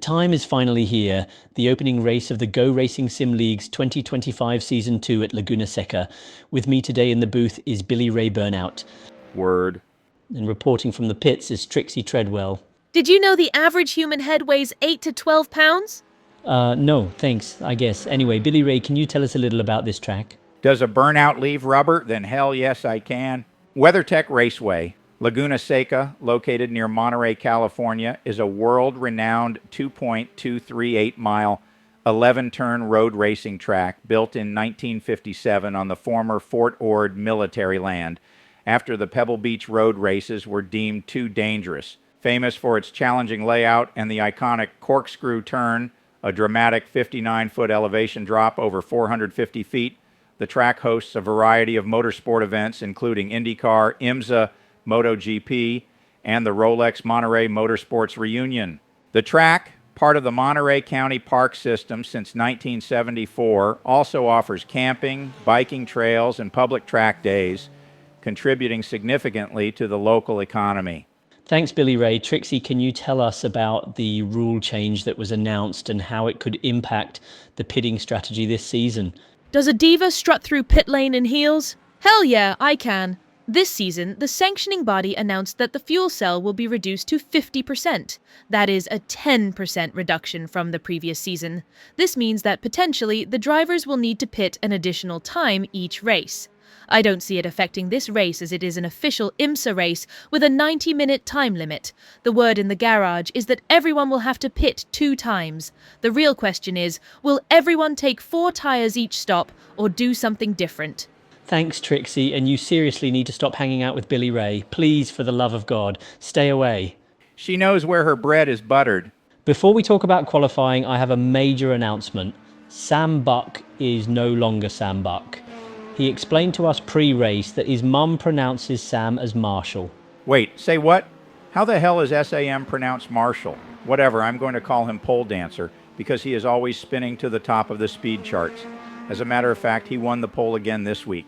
time is finally here, the opening race of the GoRacing Sim League's 2025 Season 2 at Laguna Seca. With me today in the booth is Billy Ray Burnout. Word. And reporting from the pits is Trixie Treadwell. Did you know the average human head weighs 8 to 12 pounds? No, thanks, I guess. Anyway, Billy Ray, can you tell us a little about this track? Does a burnout leave rubber? Then hell yes, I can. WeatherTech Raceway, Laguna Seca, located near Monterey, California, is a world-renowned 2.238-mile, 11-turn road racing track built in 1957 on the former Fort Ord military land after the Pebble Beach road races were deemed too dangerous. Famous for its challenging layout and the iconic corkscrew turn, a dramatic 59-foot elevation drop over 450 feet, the track hosts a variety of motorsport events including IndyCar, IMSA, MotoGP, and the Rolex Monterey Motorsports Reunion. The track, part of the Monterey County Park System since 1974, also offers camping, biking trails, and public track days, contributing significantly to the local economy. Thanks, Billy Ray. Trixie, can you tell us about the rule change that was announced and how it could impact the pitting strategy this season? Does a diva strut through pit lane in heels? Hell yeah, I can. This season, the sanctioning body announced that the fuel cell will be reduced to 50%. That is a 10% reduction from the previous season. This means that potentially the drivers will need to pit an additional time each race. I don't see it affecting this race as it is an official IMSA race with a 90-minute time limit. The word in the garage is that everyone will have to pit 2 times. The real question is, will everyone take 4 tires each stop or do something different? Thanks, Trixie, and you seriously need to stop hanging out with Billy Ray. Please, for the love of God, stay away. She knows where her bread is buttered. Before we talk about qualifying, I have a major announcement. Sam Buck is no longer Sam Buck. He explained to us pre-race that his mum pronounces Sam as Marshall. Wait, say what? How the hell is SAM pronounced Marshall? Whatever, I'm going to call him Pole Dancer because he is always spinning to the top of the speed charts. As a matter of fact, he won the pole again this week.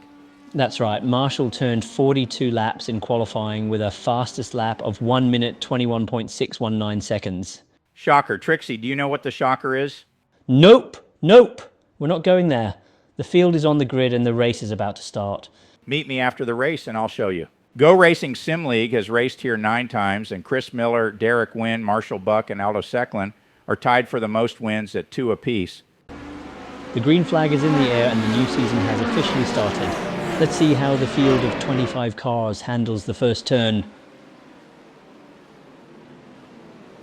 That's right, Marshall turned 42 laps in qualifying with a fastest lap of 1 minute 21.619 seconds. Shocker. Trixie, do you know what the shocker is? Nope, we're not going there. The field is on the grid and the race is about to start. Meet me after the race and I'll show you. GoRacing Sim League has raced here 9 times, and Chris Miller, Derek Wynn, Marshall Buck, and Aldo Secklin are tied for the most wins at 2 apiece. The green flag is in the air and the new season has officially started. Let's see how the field of 25 cars handles the first turn.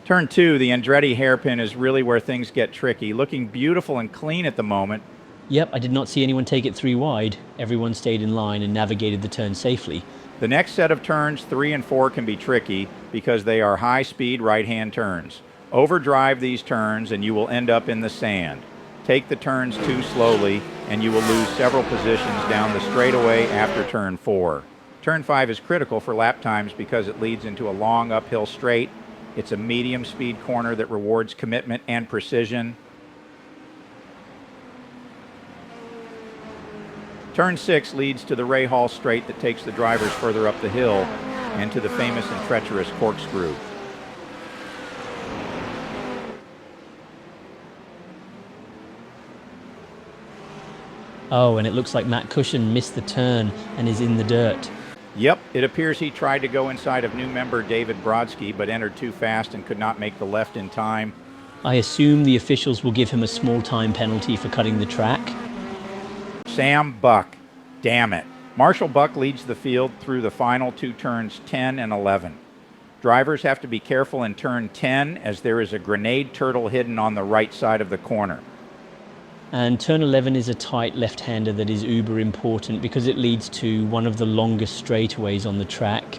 Turn 2, the Andretti hairpin, is really where things get tricky. Looking beautiful and clean at the moment. Yep, I did not see anyone take it 3 wide. Everyone stayed in line and navigated the turn safely. The next set of turns, 3 and 4, can be tricky because they are high-speed right-hand turns. Overdrive these turns and you will end up in the sand. Take the turns too slowly and you will lose several positions down the straightaway after turn 4. Turn 5 is critical for lap times because it leads into a long uphill straight. It's a medium-speed corner that rewards commitment and precision. Turn 6 leads to the Ray Hall straight that takes the drivers further up the hill and to the famous and treacherous corkscrew. Oh, and it looks like Matt Cushion missed the turn and is in the dirt. Yep, it appears he tried to go inside of new member David Brodsky but entered too fast and could not make the left in time. I assume the officials will give him a small time penalty for cutting the track. Sam Buck. Damn it. Marshall Buck leads the field through the final 2 turns 10 and 11. Drivers have to be careful in turn 10 as there is a grenade turtle hidden on the right side of the corner. And turn 11 is a tight left-hander that is uber important because it leads to one of the longest straightaways on the track.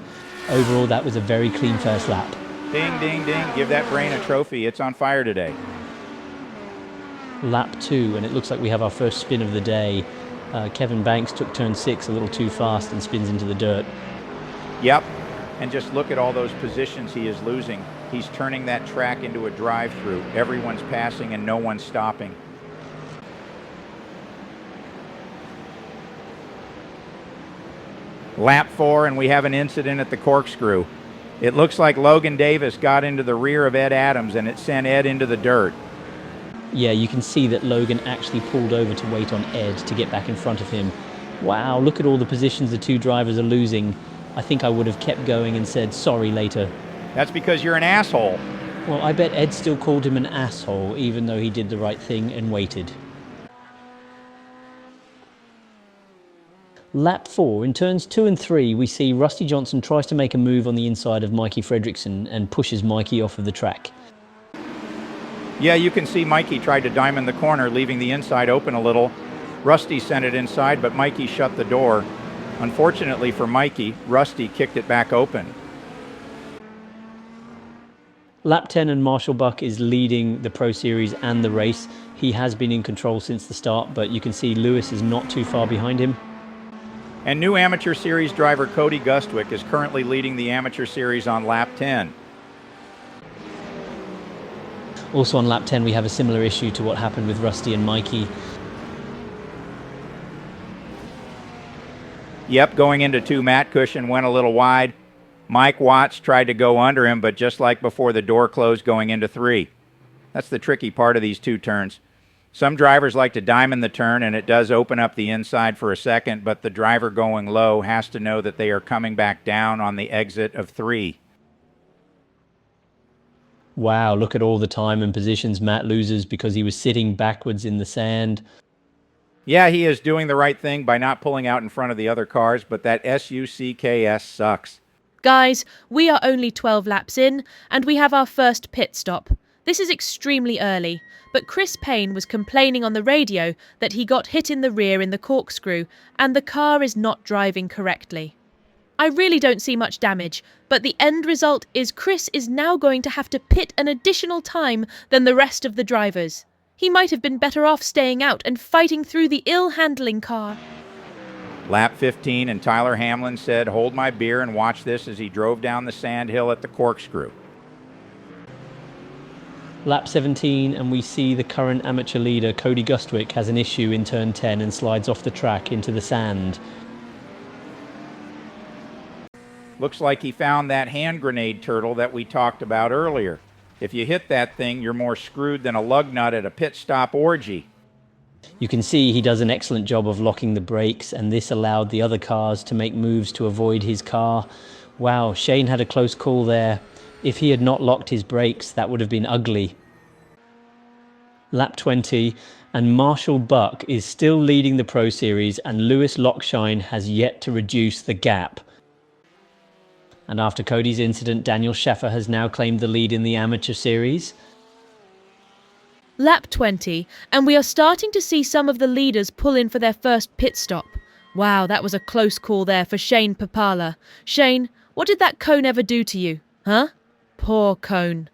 Overall, that was a very clean first lap. Ding, ding, ding. Give that brain a trophy. It's on fire today. Lap 2, and it looks like we have our first spin of the day. Kevin Banks took turn 6 a little too fast and spins into the dirt. Yep, and just look at all those positions he is losing. He's turning that track into a drive-through. Everyone's passing and no one's stopping. Lap 4, and we have an incident at the corkscrew. It looks like Logan Davis got into the rear of Ed Adams and it sent Ed into the dirt. Yeah, you can see that Logan actually pulled over to wait on Ed to get back in front of him. Wow, look at all the positions the two drivers are losing. I think I would have kept going and said sorry later. That's because you're an asshole. Well, I bet Ed still called him an asshole, even though he did the right thing and waited. Lap 4, in turns 2 and 3, we see Rusty Johnson tries to make a move on the inside of Mikey Fredrickson and pushes Mikey off of the track. Yeah, you can see Mikey tried to diamond the corner, leaving the inside open a little. Rusty sent it inside, but Mikey shut the door. Unfortunately for Mikey, Rusty kicked it back open. Lap 10 and Marshall Buck is leading the Pro Series and the race. He has been in control since the start, but you can see Lewis is not too far behind him. And new Amateur Series driver Cody Gustwick is currently leading the Amateur Series on lap 10. Also on lap 10, we have a similar issue to what happened with Rusty and Mikey. Yep, going into 2, Matt Cushion went a little wide. Mike Watts tried to go under him, but just like before, the door closed going into 3. That's the tricky part of these 2 turns. Some drivers like to diamond the turn, and it does open up the inside for a second, but the driver going low has to know that they are coming back down on the exit of 3. Wow, look at all the time and positions Matt loses because he was sitting backwards in the sand. Yeah, he is doing the right thing by not pulling out in front of the other cars, but that SUCKS sucks. Guys, we are only 12 laps in, and we have our first pit stop. This is extremely early, but Chris Payne was complaining on the radio that he got hit in the rear in the corkscrew, and the car is not driving correctly. I really don't see much damage, but the end result is Chris is now going to have to pit an additional time than the rest of the drivers. He might have been better off staying out and fighting through the ill-handling car. Lap 15, and Tyler Hamlin said, "Hold my beer and watch this," as he drove down the sand hill at the corkscrew. Lap 17, and we see the current amateur leader, Cody Gustwick, has an issue in turn 10 and slides off the track into the sand. Looks like he found that hand grenade turtle that we talked about earlier. If you hit that thing, you're more screwed than a lug nut at a pit stop orgy. You can see he does an excellent job of locking the brakes, and this allowed the other cars to make moves to avoid his car. Wow, Shane had a close call there. If he had not locked his brakes, that would have been ugly. Lap 20, and Marshall Buck is still leading the Pro Series, and Lewis Lockshine has yet to reduce the gap. And after Cody's incident, Daniel Schaffer has now claimed the lead in the Amateur Series. Lap 20, and we are starting to see some of the leaders pull in for their first pit stop. Wow, that was a close call there for Shane Papala. Shane, what did that cone ever do to you? Huh? Poor cone.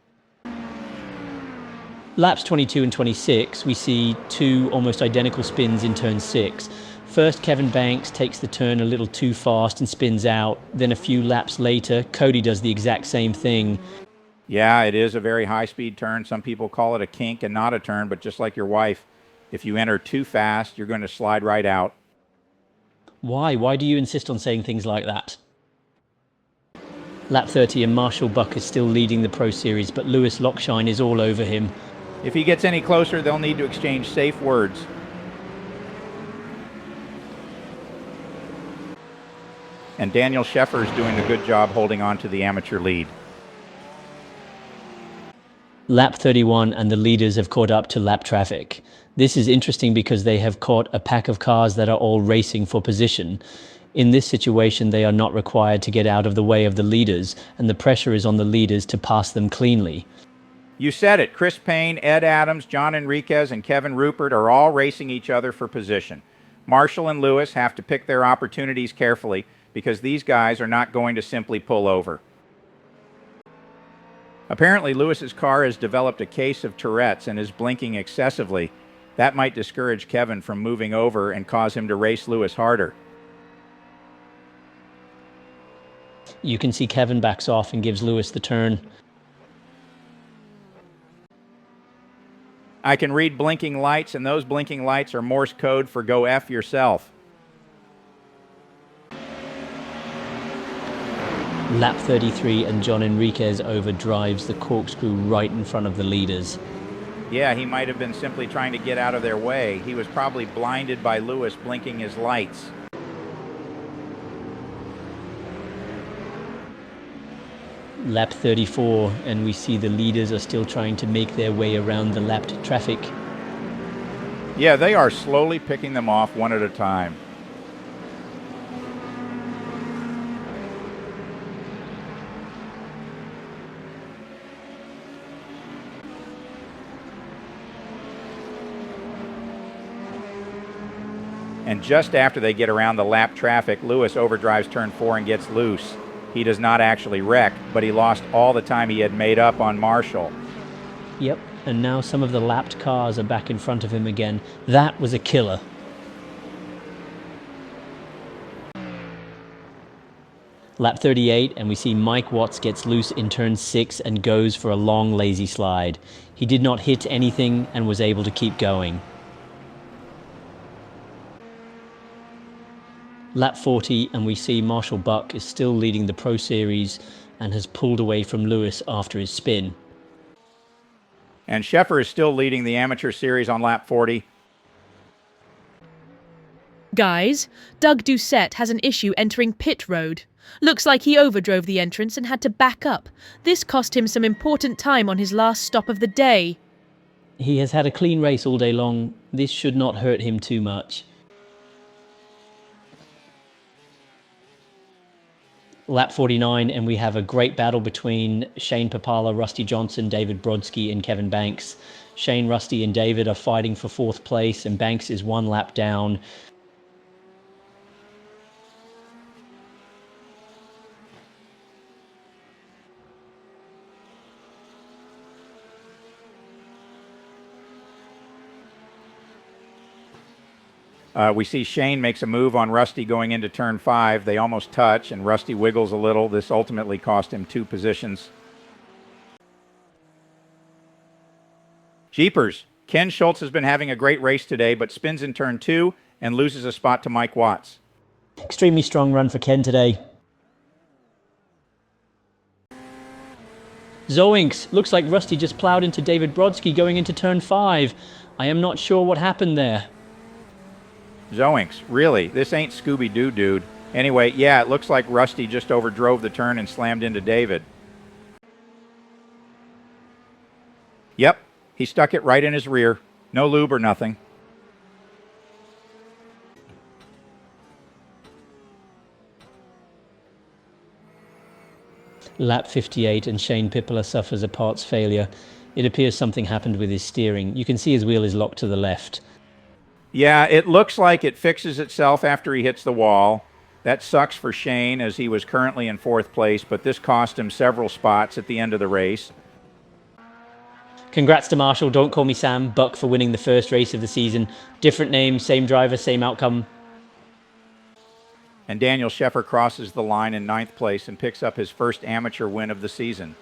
Laps 22 and 26, we see two almost identical spins in turn 6. First, Kevin Banks takes the turn a little too fast and spins out. Then a few laps later, Cody does the exact same thing. Yeah, it is a very high-speed turn. Some people call it a kink and not a turn, but just like your wife, if you enter too fast, you're going to slide right out. Why? Why do you insist on saying things like that? Lap 30, and Marshall Buck is still leading the Pro Series, but Lewis Lockshine is all over him. If he gets any closer, they'll need to exchange safe words. And Daniel Scheffer is doing a good job holding on to the amateur lead. Lap 31, and the leaders have caught up to lap traffic. This is interesting because they have caught a pack of cars that are all racing for position. In this situation, they are not required to get out of the way of the leaders, and the pressure is on the leaders to pass them cleanly. You said it. Chris Payne, Ed Adams, John Enriquez, and Kevin Rupert are all racing each other for position. Marshall and Lewis have to pick their opportunities carefully because these guys are not going to simply pull over. Apparently, Lewis's car has developed a case of Tourette's and is blinking excessively. That might discourage Kevin from moving over and cause him to race Lewis harder. You can see Kevin backs off and gives Lewis the turn. I can read blinking lights, and those blinking lights are Morse code for go F yourself. Lap 33 and John Enriquez overdrives the corkscrew right in front of the leaders. Yeah, he might have been simply trying to get out of their way. He was probably blinded by Lewis blinking his lights. Lap 34, and we see the leaders are still trying to make their way around the lapped traffic. Yeah, they are slowly picking them off one at a time. And just after they get around the lap traffic, Lewis overdrives turn 4 and gets loose. He does not actually wreck, but he lost all the time he had made up on Marshall. Yep, and now some of the lapped cars are back in front of him again. That was a killer. Lap 38, and we see Mike Watts gets loose in turn 6 and goes for a long lazy slide. He did not hit anything and was able to keep going. Lap 40, and we see Marshall Buck is still leading the Pro Series and has pulled away from Lewis after his spin. And Sheffer is still leading the Amateur Series on lap 40. Guys, Doug Doucette has an issue entering pit road. Looks like he overdrove the entrance and had to back up. This cost him some important time on his last stop of the day. He has had a clean race all day long. This should not hurt him too much. Lap 49, and we have a great battle between Shane Papala, Rusty Johnson, David Brodsky, and Kevin Banks. Shane, Rusty, and David are fighting for 4th place, and Banks is 1 lap down. We see Shane makes a move on Rusty going into turn 5. They almost touch, and Rusty wiggles a little. This ultimately cost him 2 positions. Jeepers. Ken Schultz has been having a great race today, but spins in turn 2 and loses a spot to Mike Watts. Extremely strong run for Ken today. Zoinks. Looks like Rusty just plowed into David Brodsky going into turn 5. I am not sure what happened there. Zoinks, really? This ain't Scooby-Doo, dude. Anyway, yeah, it looks like Rusty just overdrove the turn and slammed into David. Yep, he stuck it right in his rear. No lube or nothing. Lap 58, and Shane Pippola suffers a parts failure. It appears something happened with his steering. You can see his wheel is locked to the left. Yeah, it looks like it fixes itself after he hits the wall. That sucks for Shane, as he was currently in 4th place, but this cost him several spots at the end of the race. Congrats to Marshall, don't call me Sam, Buck for winning the first race of the season. Different name, same driver, same outcome. And Daniel Sheffer crosses the line in 9th place and picks up his first amateur win of the season.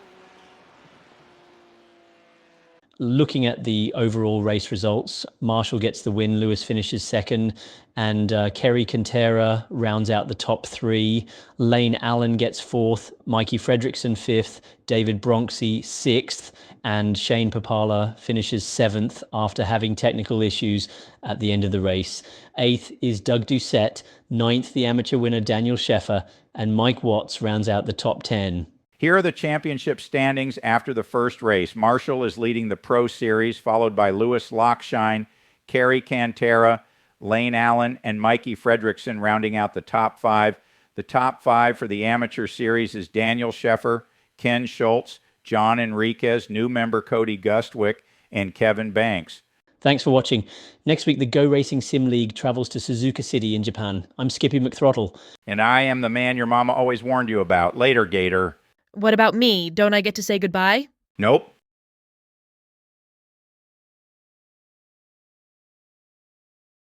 Looking at the overall race results, Marshall gets the win, Lewis finishes 2nd, and Kerry Cantera rounds out the top 3. Lane Allen gets 4th, Mikey Fredrickson 5th, David Bronxy 6th, and Shane Papala finishes 7th after having technical issues at the end of the race. 8th is Doug Doucette, 9th the amateur winner Daniel Sheffer, and Mike Watts rounds out the top 10. Here are the championship standings after the first race. Marshall is leading the Pro Series, followed by Lewis Lockshine, Kerry Cantera, Lane Allen, and Mikey Fredrickson rounding out the top 5. The top 5 for the Amateur Series is Daniel Sheffer, Ken Schultz, John Enriquez, new member Cody Gustwick, and Kevin Banks. Thanks for watching. Next week, the GoRacing Sim League travels to Suzuka City in Japan. I'm Skippy McThrottle. And I am the man your mama always warned you about. Later, Gator. What about me? Don't I get to say goodbye? Nope.